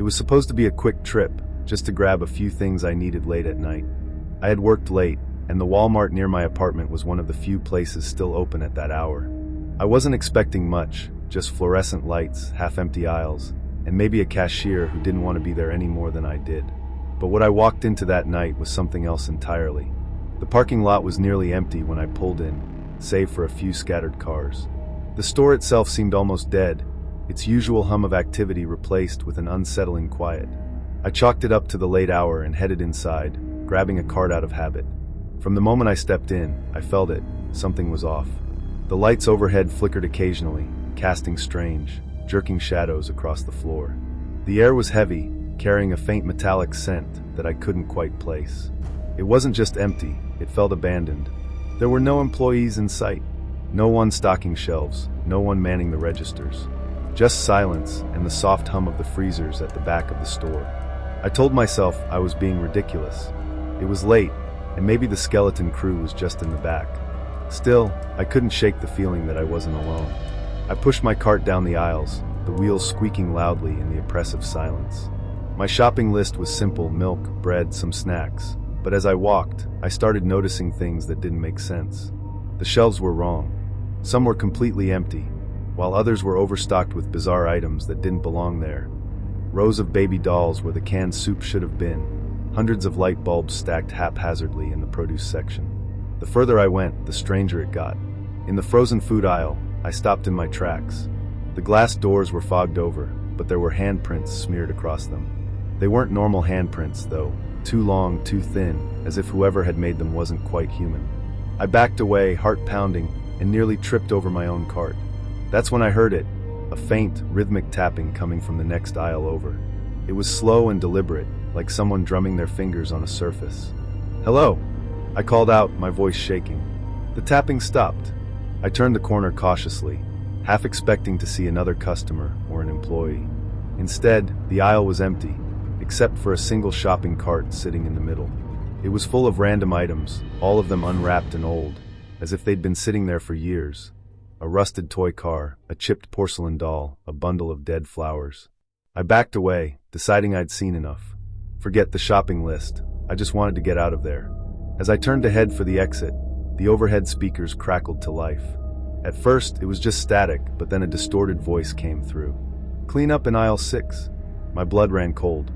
It was supposed to be a quick trip, just to grab a few things I needed late at night. I had worked late, and the Walmart near my apartment was one of the few places still open at that hour. I wasn't expecting much, just fluorescent lights, half-empty aisles, and maybe a cashier who didn't want to be there any more than I did. But what I walked into that night was something else entirely. The parking lot was nearly empty when I pulled in, save for a few scattered cars. The store itself seemed almost dead, its usual hum of activity replaced with an unsettling quiet. I chalked it up to the late hour and headed inside, grabbing a cart out of habit. From the moment I stepped in, I felt it. Something was off. The lights overhead flickered occasionally, casting strange, jerking shadows across the floor. The air was heavy, carrying a faint metallic scent that I couldn't quite place. It wasn't just empty, it felt abandoned. There were no employees in sight, no one stocking shelves, no one manning the registers. Just silence and the soft hum of the freezers at the back of the store. I told myself I was being ridiculous. It was late, and maybe the skeleton crew was just in the back. Still, I couldn't shake the feeling that I wasn't alone. I pushed my cart down the aisles, the wheels squeaking loudly in the oppressive silence. My shopping list was simple: milk, bread, some snacks. But as I walked, I started noticing things that didn't make sense. The shelves were wrong. Some were completely empty, while others were overstocked with bizarre items that didn't belong there. Rows of baby dolls where the canned soup should have been. Hundreds of light bulbs stacked haphazardly in the produce section. The further I went, the stranger it got. In the frozen food aisle, I stopped in my tracks. The glass doors were fogged over, but there were handprints smeared across them. They weren't normal handprints, though. Too long, too thin, as if whoever had made them wasn't quite human. I backed away, heart pounding, and nearly tripped over my own cart. That's when I heard it, a faint, rhythmic tapping coming from the next aisle over. It was slow and deliberate, like someone drumming their fingers on a surface. "Hello," I called out, my voice shaking. The tapping stopped. I turned the corner cautiously, half expecting to see another customer or an employee. Instead, the aisle was empty, except for a single shopping cart sitting in the middle. It was full of random items, all of them unwrapped and old, as if they'd been sitting there for years. A rusted toy car, a chipped porcelain doll, a bundle of dead flowers. I backed away, deciding I'd seen enough. Forget the shopping list, I just wanted to get out of there. As I turned to head for the exit, the overhead speakers crackled to life. At first, it was just static, but then a distorted voice came through. "Clean up in aisle 6. My blood ran cold.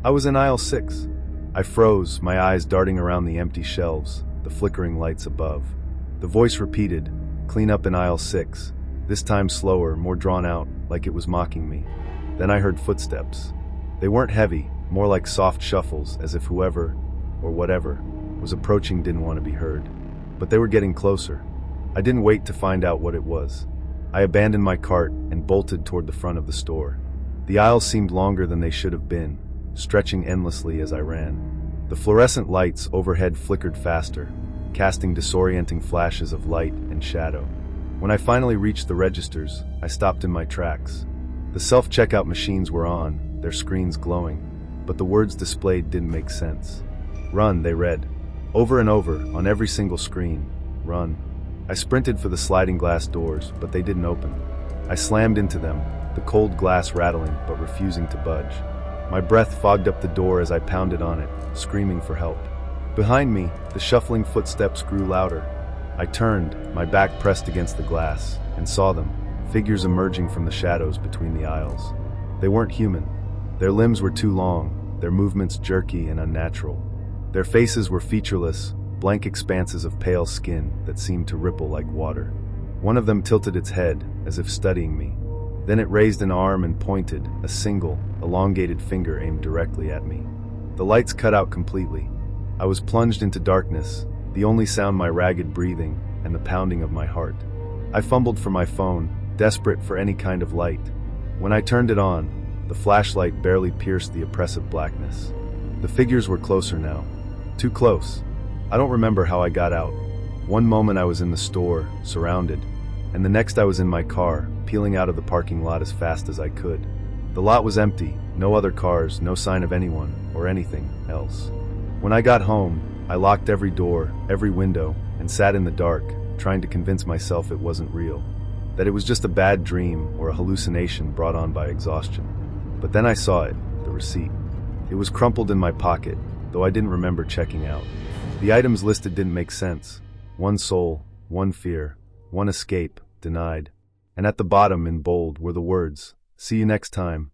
I was in aisle 6. I froze, my eyes darting around the empty shelves, the flickering lights above. The voice repeated, "Clean up in aisle 6, this time slower, more drawn out, like it was mocking me. Then I heard footsteps. They weren't heavy, more like soft shuffles, as if whoever, or whatever, was approaching didn't want to be heard. But they were getting closer. I didn't wait to find out what it was. I abandoned my cart and bolted toward the front of the store. The aisles seemed longer than they should have been, stretching endlessly as I ran. The fluorescent lights overhead flickered faster, casting disorienting flashes of light and shadow. When I finally reached the registers, I stopped in my tracks. The self-checkout machines were on, their screens glowing, but the words displayed didn't make sense. "Run," they read. Over and over, on every single screen. "Run." I sprinted for the sliding glass doors, but they didn't open. I slammed into them, the cold glass rattling but refusing to budge. My breath fogged up the door as I pounded on it, screaming for help. Behind me, the shuffling footsteps grew louder. I turned, my back pressed against the glass, and saw them, figures emerging from the shadows between the aisles. They weren't human. Their limbs were too long, their movements jerky and unnatural. Their faces were featureless, blank expanses of pale skin that seemed to ripple like water. One of them tilted its head, as if studying me. Then it raised an arm and pointed, a single, elongated finger aimed directly at me. The lights cut out completely. I was plunged into darkness, the only sound my ragged breathing and the pounding of my heart. I fumbled for my phone, desperate for any kind of light. When I turned it on, the flashlight barely pierced the oppressive blackness. The figures were closer now. Too close. I don't remember how I got out. One moment I was in the store, surrounded, and the next I was in my car, peeling out of the parking lot as fast as I could. The lot was empty, no other cars, no sign of anyone, or anything else. When I got home, I locked every door, every window, and sat in the dark, trying to convince myself it wasn't real, that it was just a bad dream or a hallucination brought on by exhaustion. But then I saw it, the receipt. It was crumpled in my pocket, though I didn't remember checking out. The items listed didn't make sense. One soul, one fear, one escape, denied. And at the bottom, in bold, were the words, "See you next time."